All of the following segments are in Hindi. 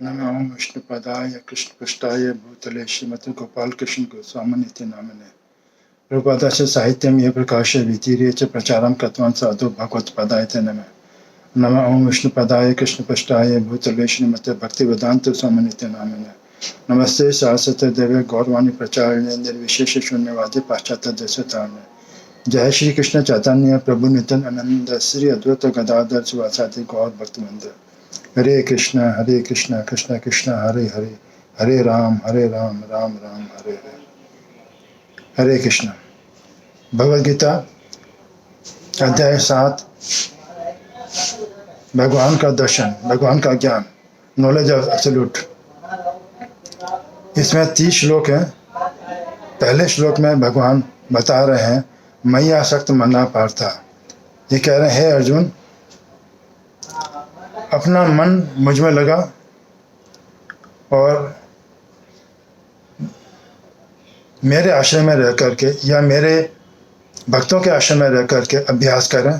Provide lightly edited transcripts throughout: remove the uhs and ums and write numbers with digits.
नमो विष्णुपदाय कृष्णपृष्ठाय भूतले श्रीमते गोपाल कृष्ण गोस्वामिनिति नामिने प्रभुपादस्य साहित्यम ये प्रकाश्य वितीर्य च प्रचारं कृतवान् साधु भगवत्पादाय ते नमः। नमः ओं विष्णुपदाय कृष्णपृष्ठाय भूतले श्रीमते भक्तिवेदांत स्वामिनिति नामिने नमस्ते सरस्वती देवे गौरवाणी प्रचारिणे निर्विशेष शून्यवादी पाश्चात्य देशतारिणे। जय श्री कृष्ण चैतन्य प्रभु नित्यानंद श्री अद्वैत गदाधर शिवासादि गौर भक्तवृंद। हरे कृष्णा कृष्णा कृष्णा हरे हरे, हरे राम राम राम हरे हरे। हरे कृष्णा। भगवद गीता अध्याय 7, भगवान का दर्शन, भगवान का ज्ञान, नॉलेज ऑफ एब्सोल्यूट। इसमें 30 श्लोक हैं। पहले श्लोक में भगवान बता रहे हैं मयि आसक्त मना पार्था। ये कह रहे हैं अर्जुन, अपना मन मुझ में लगा और मेरे आश्रय में रह करके या मेरे भक्तों के आश्रय में रह करके अभ्यास करें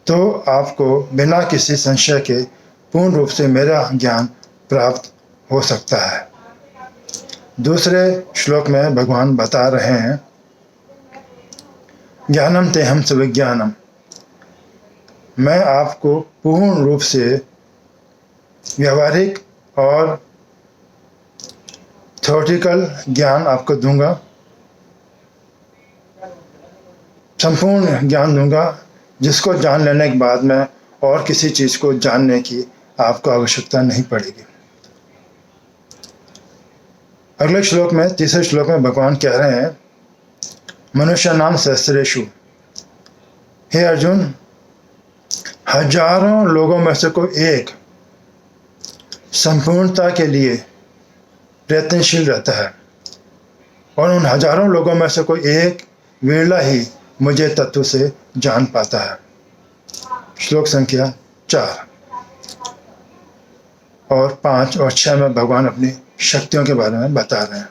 तो आपको बिना किसी संशय के पूर्ण रूप से मेरा ज्ञान प्राप्त हो सकता है। दूसरे श्लोक में भगवान बता रहे हैं ज्ञानम तेहम सविज्ञानम, मैं आपको पूर्ण रूप से व्यावहारिक और थ्योरेटिकल ज्ञान आपको दूंगा, संपूर्ण ज्ञान दूंगा जिसको जान लेने के बाद में और किसी चीज़ को जानने की आपको आवश्यकता नहीं पड़ेगी। अगले श्लोक में, तीसरे श्लोक में भगवान कह रहे हैं मनुष्य नाम सहस्रेषु, हे अर्जुन, हजारों लोगों में से कोई एक संपूर्णता के लिए प्रयत्नशील रहता है और उन हजारों लोगों में से कोई एक विरला ही मुझे तत्व से जान पाता है। श्लोक संख्या 4 और 5 और 6 में भगवान अपनी शक्तियों के बारे में बता रहे हैं।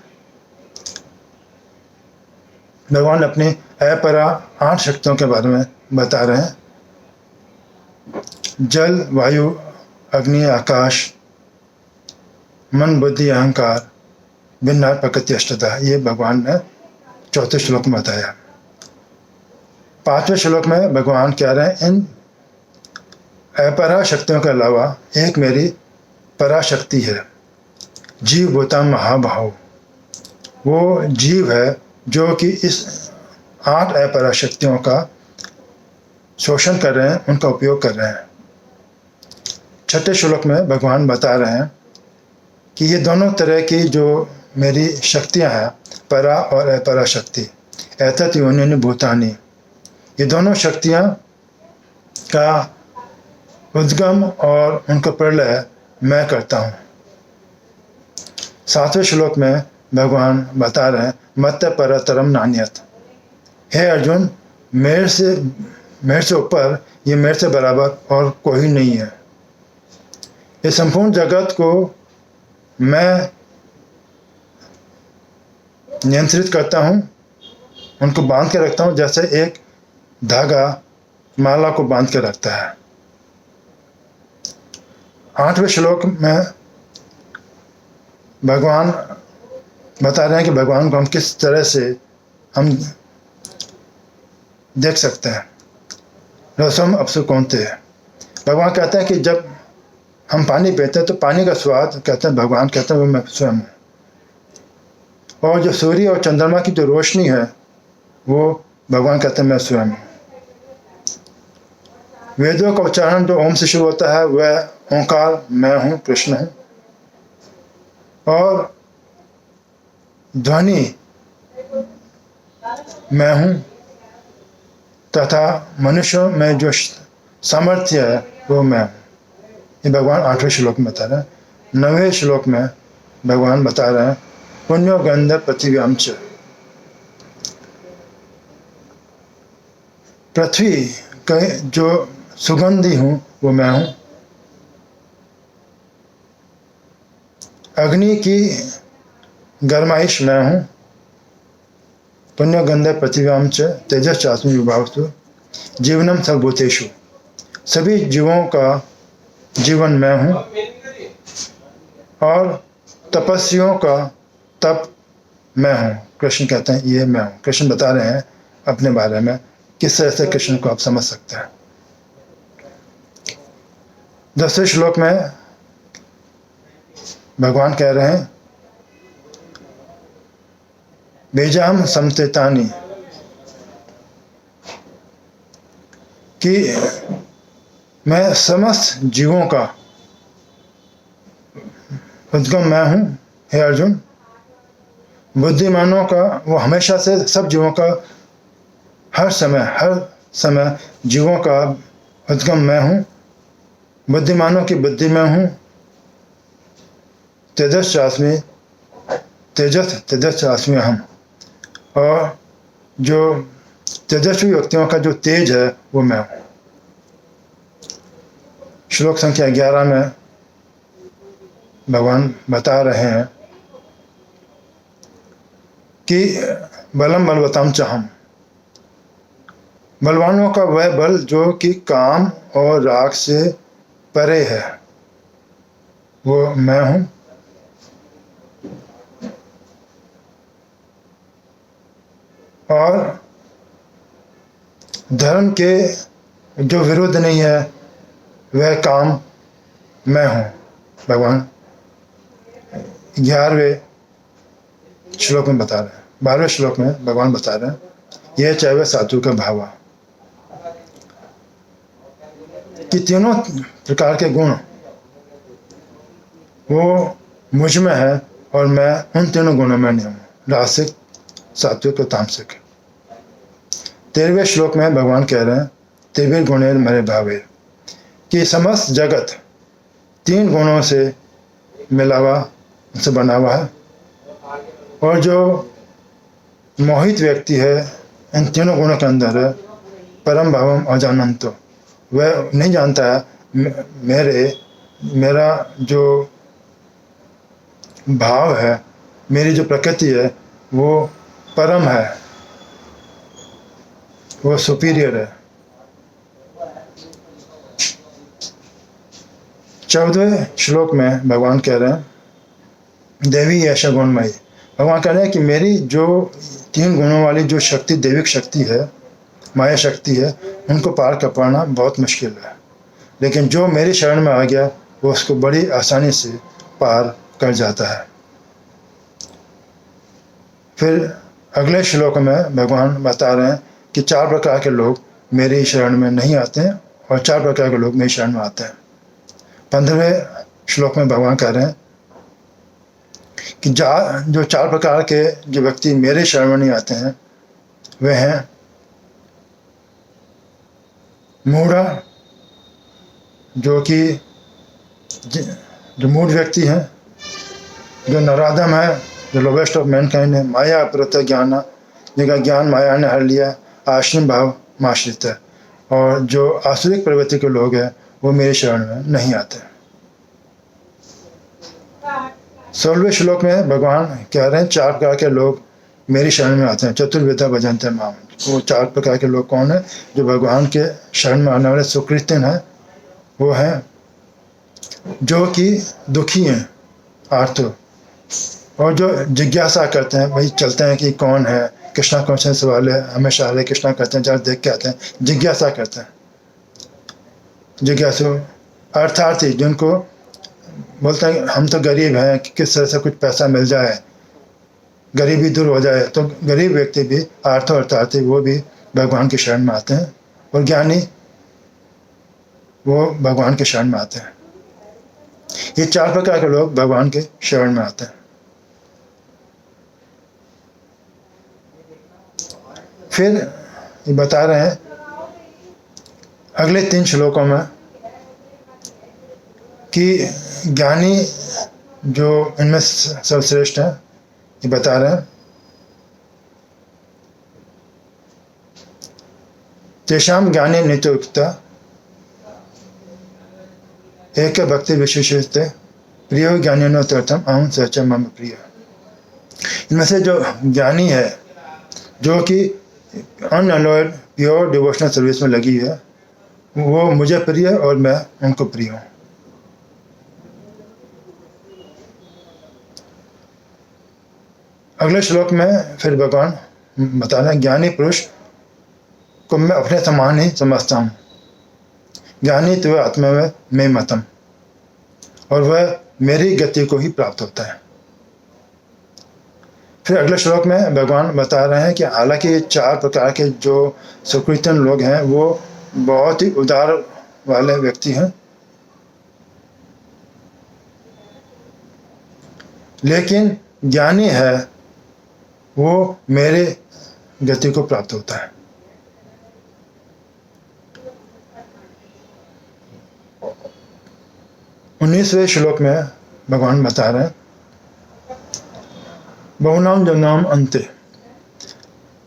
भगवान अपनी अपरा 8 शक्तियों के बारे में बता रहे हैं। जल, वायु, अग्नि, आकाश, मन, बुद्धि, अहंकार, भिन्न प्रकृति, अष्टधा, ये भगवान ने 4थे श्लोक में बताया। 5वें श्लोक में भगवान कह रहे हैं इन अपरा शक्तियों के अलावा एक मेरी पराशक्ति है, जीव भूता महाभाव। वो जीव है जो कि इस 8 अपरा शक्तियों का शोषण कर रहे हैं, उनका उपयोग कर रहे हैं। 6ठे श्लोक में भगवान बता रहे हैं कि ये दोनों तरह की जो मेरी शक्तियां हैं, परा और अपरा शक्ति, एतत् योनिनि भूतानि, ये दोनों शक्तियां का उद्गम और उनका प्रलय मैं करता हूँ। 7वें श्लोक में भगवान बता रहे हैं मत्त परतरम नान्यत, हे अर्जुन, मेरे से ऊपर, ये मेरे से बराबर और कोई नहीं है। ये संपूर्ण जगत को मैं नियंत्रित करता हूँ, उनको बांध के रखता हूँ जैसे एक धागा माला को बांध के रखता है। 8वें श्लोक में भगवान बता रहे हैं कि भगवान को हम किस तरह से हम देख सकते हैं। रसम अपसु कौनते है, भगवान कहते हैं कि जब हम पानी पीते हैं तो पानी का स्वाद, कहते हैं भगवान कहते हैं वो मैं स्वयं हूँ। और जो सूर्य और चंद्रमा की जो रोशनी है वो भगवान कहते हैं मैं स्वयं हूँ। वेदों का उच्चारण जो ओम से शुरू होता है वह ओंकार मैं हूँ, कृष्ण हूँ। और ध्वनि मैं हूँ, तथा मनुष्यों में जो सामर्थ्य है वो मैं हूँ। ये भगवान 8वें श्लोक में बता रहे हैं। 9वें श्लोक में भगवान बता रहे हैं पुण्यो गंध पृथिव्याम च, पृथ्वी का जो सुगंधी हूँ वो मैं हूँ। अग्नि की गरमाइश मैं हूँ। पुण्य गंध पृथिव्याम च तेजस चास्मि विभावस्तु जीवनम सर्वभूतेषु, सभी जीवों का जीवन मैं हूँ। और तपस्वियों का तप मैं हूँ। कृष्ण कहते हैं ये मैं हूँ। कृष्ण बता रहे हैं अपने बारे में, किस तरह से कृष्ण को आप समझ सकते हैं। 10वें श्लोक में भगवान कह रहे हैं, बीजाम समतेतानी, कि मैं समस्त जीवों का उद्गम मैं हूँ। हे अर्जुन, बुद्धिमानों का, वो हमेशा से सब जीवों का, हर समय जीवों का उद्गम मैं हूँ। बुद्धिमानों की बुद्धि में हूँ। तेजस्वी हम, और जो तेजस्वी व्यक्तियों का जो तेज है वो मैं हूँ। श्लोक संख्या 11 में भगवान बता रहे हैं कि बलम बलवताम चाहम, बलवानों का वह बल जो कि काम और राग से परे है, वो मैं हूँ। और धर्म के जो विरुद्ध नहीं है वह काम मैं हूँ। भगवान 11वें श्लोक में बता रहे हैं। 12वें श्लोक में भगवान बता रहे हैं, यह चैव साधु का भावा, कि तीनों प्रकार के गुण वो मुझ में है और मैं उन तीनों गुणों में नहीं हूँ, रासिक, सात्विक और तामसिक। 13वें श्लोक में भगवान कह रहे हैं, त्रिवीर गुणेर मेरे भावे, कि समस्त जगत 3 गुणों से मिला हुआ, से बना हुआ है, और जो मोहित व्यक्ति है इन तीनों गुणों के अंदर है, परम भावम अजानंतो, वह नहीं जानता है मेरा जो भाव है, मेरी जो प्रकृति है वो परम है, वो सुपीरियर है। 14वें श्लोक में भगवान कह रहे हैं, देवी ऐसा गुणमयी, भगवान कह रहे हैं कि मेरी जो 3 गुणों वाली जो शक्ति, दैविक शक्ति है, माया शक्ति है, उनको पार कर पाना बहुत मुश्किल है, लेकिन जो मेरी शरण में आ गया वो उसको बड़ी आसानी से पार कर जाता है। फिर अगले श्लोक में भगवान बता रहे हैं कि 4 प्रकार के लोग मेरी शरण में नहीं आते हैं और 4 प्रकार के लोग मेरी शरण में आते हैं। 15वें श्लोक में भगवान कह रहे हैं कि जो 4 प्रकार के जो व्यक्ति मेरे शरण में नहीं आते हैं वे हैं मूढ़ा, जो कि जो मूढ़ व्यक्ति हैं, जो नराधम है, जो लोवेस्ट ऑफ मैनकाइंड है, माया प्रत ज्ञान, जिनका ज्ञान माया ने हर लिया, आश्रम भाव माश्रित है, और जो आसुरिक प्रवृत्ति के लोग हैं वो मेरे शरण में नहीं आते। 16वें श्लोक में भगवान कह रहे हैं 4 प्रकार के लोग मेरी शरण में आते हैं, चतुर्विधा भजन्ते माम। वो 4 प्रकार के लोग कौन है? जो भगवान के शरण में आने वाले सुकृतिन हैं, वो हैं जो कि दुखी हैं, आर्तो, और जो जिज्ञासा करते हैं, वही चलते हैं कि कौन है, कृष्णा कॉन्शियस वाले हमेशा हरे कृष्णा करते हैं, जरा देख के आते हैं, जिज्ञासा करते हैं। जिज्ञासु अर्थार्थी, जिनको बोलते हैं हम तो गरीब हैं, किस तरह से कुछ पैसा मिल जाए, गरीबी दूर हो जाए, तो गरीब व्यक्ति भी अर्थार्थी वो भी भगवान की शरण में आते हैं, और ज्ञानी वो भगवान के शरण में आते हैं। ये 4 प्रकार के लोग भगवान के शरण में आते हैं। फिर ये बता रहे हैं अगले 3 श्लोकों में कि ज्ञानी जो इनमें सर्वश्रेष्ठ है, ये बता रहे हैं, तेषाम ज्ञानी नित्युक्ता एक भक्ति विशेषते प्रियो ज्ञानिनो तीर्थम अहम सच मम प्रिय। इनमें से जो ज्ञानी है, जो कि अनअलॉयड प्योर डिवोशनल सर्विस में लगी है, वो मुझे प्रिय और मैं उनको प्रिय हूँ। अगले श्लोक में फिर भगवान बता रहे हैं, ज्ञानी पुरुष को मैं अपने समान ही समझता हूँ, ज्ञानी तो आत्मा में मैं मतम, और वह मेरी गति को ही प्राप्त होता है। फिर अगले श्लोक में भगवान बता रहे हैं कि हालांकि 4 प्रकार के जो सुकृतन लोग हैं वो बहुत ही उदार वाले व्यक्ति हैं, लेकिन ज्ञानी है वो मेरे गति को प्राप्त होता है। उन्नीसवें श्लोक में भगवान बता रहे हैं, बहुनाम जन्माम अंते,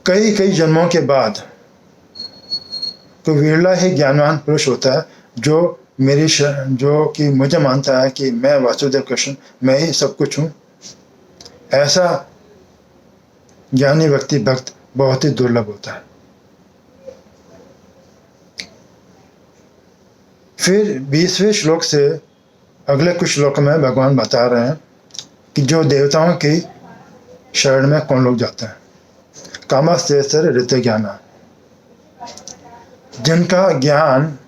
कई कई जन्मों के बाद तो विरला ही ज्ञानवान पुरुष होता है जो जो कि मुझे मानता है कि मैं वासुदेव कृष्ण, मैं ही सब कुछ हूँ। ऐसा ज्ञानी व्यक्ति भक्त बहुत ही दुर्लभ होता है। फिर 20वें श्लोक से अगले कुछ श्लोक में भगवान बता रहे हैं कि जो देवताओं की शरण में कौन लोग जाते हैं। कामस्तेसर ऋत ज्ञाना, जिनका ज्ञान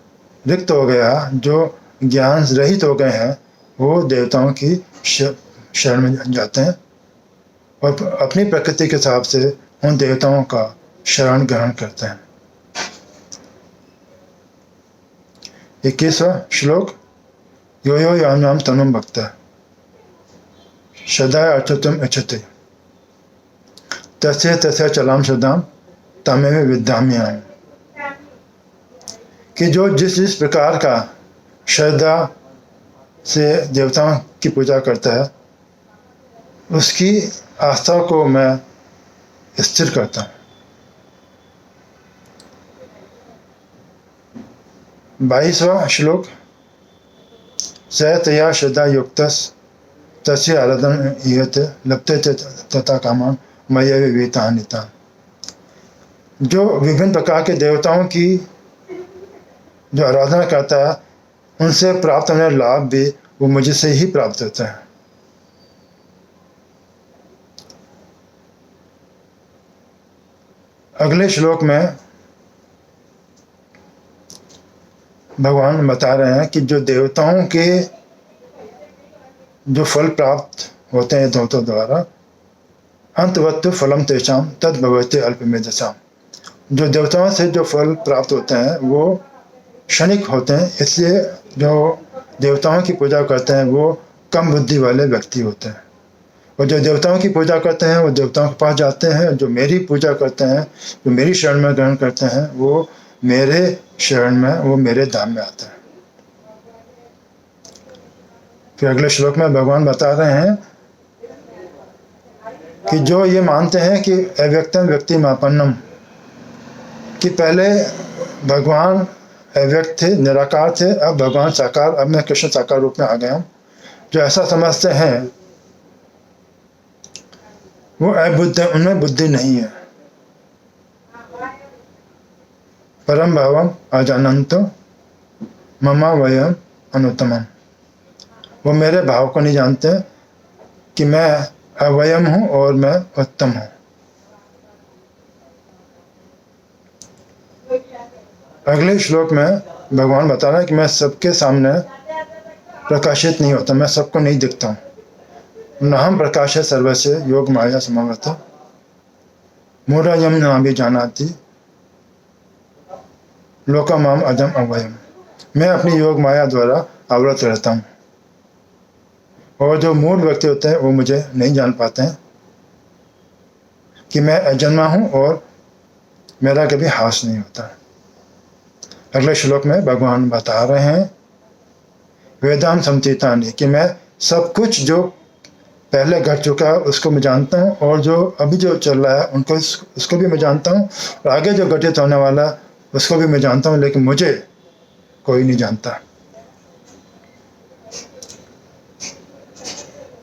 रिक्त हो गया, जो ज्ञान रहित हो गए हैं, वो देवताओं की शरण में जाते हैं और अपनी प्रकृति के हिसाब से उन देवताओं का शरण ग्रहण करते हैं। 21वां श्लोक, यो यो याम तनुम भक्त सदा अच्युतम इच्छते तस्य तस्य चलाम सदाम तमेव विद्याम्याम, कि जो जिस जिस प्रकार का श्रद्धा से देवताओं की पूजा करता है उसकी आस्था को मैं स्थिर करता हूँ। 22वां श्लोक, स तया श्रद्धा युक्तस तस्य आराधन इयत लप्ते तथा कामान मय विवेतान्विता, जो विभिन्न प्रकार के देवताओं की जो आराधना करता है उनसे प्राप्त होने लाभ भी वो मुझे से ही प्राप्त होता है। अगले श्लोक में भगवान बता रहे हैं कि जो देवताओं के जो फल प्राप्त होते हैं देवताओं द्वारा, अंतवत्तु फलम तेषाम तद भवते अल्पमेधसाम, जो देवताओं से जो फल प्राप्त होते हैं वो क्षणिक होते हैं, इसलिए जो देवताओं की पूजा करते हैं वो कम बुद्धि वाले व्यक्ति होते हैं। और जो देवताओं की पूजा करते हैं वो देवताओं के पास जाते हैं, जो मेरी पूजा करते हैं, जो मेरी शरण में ग्रहण करते हैं, वो मेरे शरण में, वो मेरे धाम में आते हैं। फिर अगले श्लोक में भगवान बता रहे हैं कि जो ये मानते हैं कि अव्यक्तम व्यक्ति मापन्नम, कि पहले भगवान अव्यक्त थे, निराकार थे, अब भगवान साकार, अब मैं कृष्ण साकार रूप में आ गया हूँ, जो ऐसा समझते हैं वो अबुद्ध, उनमें बुद्धि नहीं है। परम भावम अजानंतो ममा वयम अनुत्तमम, वो मेरे भाव को नहीं जानते कि मैं अवयम हूँ और मैं उत्तम हूँ। अगले श्लोक में भगवान बता रहा है कि मैं सबके सामने प्रकाशित नहीं होता, मैं सबको नहीं दिखता हूँ। नाहम प्रकाश सर्वस्य योग माया समावत मूढ़यम नाभि जानाति लोकमाम अजम अवयम, मैं अपनी योग माया द्वारा आवृत रहता हूँ और जो मूढ़ व्यक्ति होते हैं वो मुझे नहीं जान पाते हैं कि मैं अजन्मा हूँ और मेरा कभी हास नहीं होता। अगले श्लोक में भगवान बता रहे हैं, वेदांत समतीतानि, कि मैं सब कुछ जो पहले घट चुका है उसको मैं जानता हूँ और जो अभी जो चल रहा है उनको उसको भी मैं जानता हूँ और आगे जो घटित होने वाला उसको भी मैं जानता हूँ, लेकिन मुझे कोई नहीं जानता।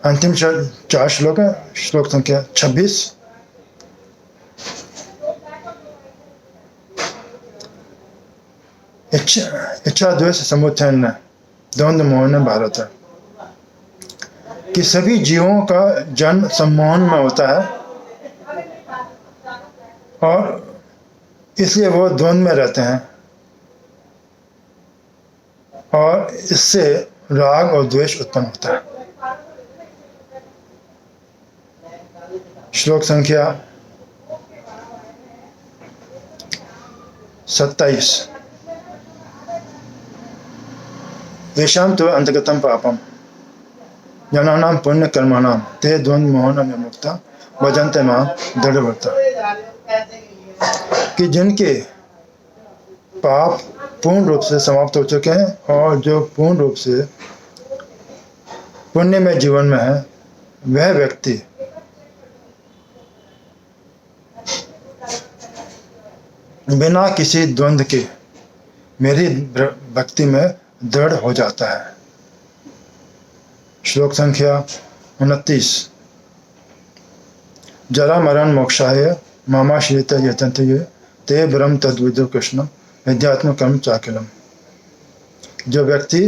अंतिम 4 श्लोक है, श्लोक संख्या 26। इच्छा द्वेष समुत्थान द्वंद्व मोहन भारत है, कि सभी जीवों का जन्म सम्मोहन में होता है और इसलिए वो द्वंद्व में रहते हैं और इससे राग और द्वेष उत्पन्न होता है। श्लोक संख्या 27। येषां तु अंतगतं पापम जनानां पुण्य कर्माणां ते द्वंद्व मोहन विमुक्ता भजन्ते मां दृढ़व्रता। कि जिनके पाप पूर्ण रूप से समाप्त हो चुके हैं और जो पूर्ण रूप से पुण्य में जीवन में है, वह व्यक्ति बिना किसी द्वंद्व के मेरी भक्ति में दृढ़ हो जाता है। श्लोक संख्या 29। जरा मरण मोक्षाय मामाश्रित यतन्ते ये ते ब्रह्म तद्विदु कृष्ण विद्यात्म कर्म चाकिलम। जो व्यक्ति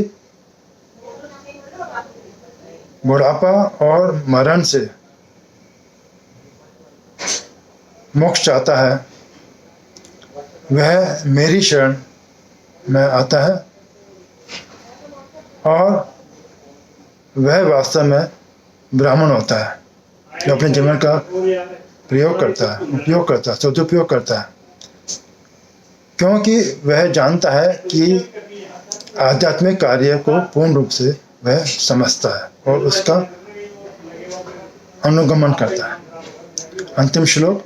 बुढ़ापा और मरण से मोक्ष चाहता है, वह मेरी शरण में आता है और वह वास्तव में ब्राह्मण होता है, जो अपने जीवन का प्रयोग करता है, उपयोग करता है, सदुपयोग करता है, क्योंकि वह जानता है कि आध्यात्मिक कार्य को पूर्ण रूप से वह समझता है और उसका अनुगमन करता है। अंतिम श्लोक।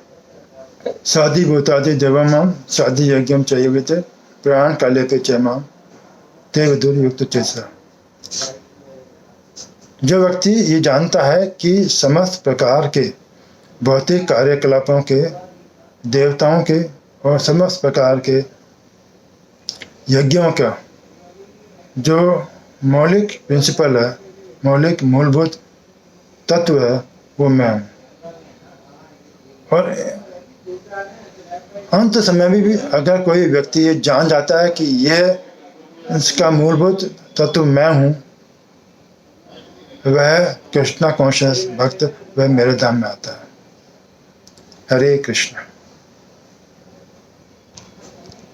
साधि भूतादि देवमाम साधि यज्ञम चयवित प्राण काले पे चयमाम ते विदुर्युक्त चेसा। जो व्यक्ति ये जानता है कि समस्त प्रकार के भौतिक कार्यकलापों के, देवताओं के और समस्त प्रकार के यज्ञों का जो मौलिक प्रिंसिपल है, मौलिक मूलभूत तत्व है, वो मैं हूँ। और अंत समय में भी अगर कोई व्यक्ति ये जान जाता है कि यह इसका मूलभूत तत्व मैं हूँ, वह कृष्णा कॉन्शियस भक्त वह मेरे धाम में आता है। हरे कृष्ण।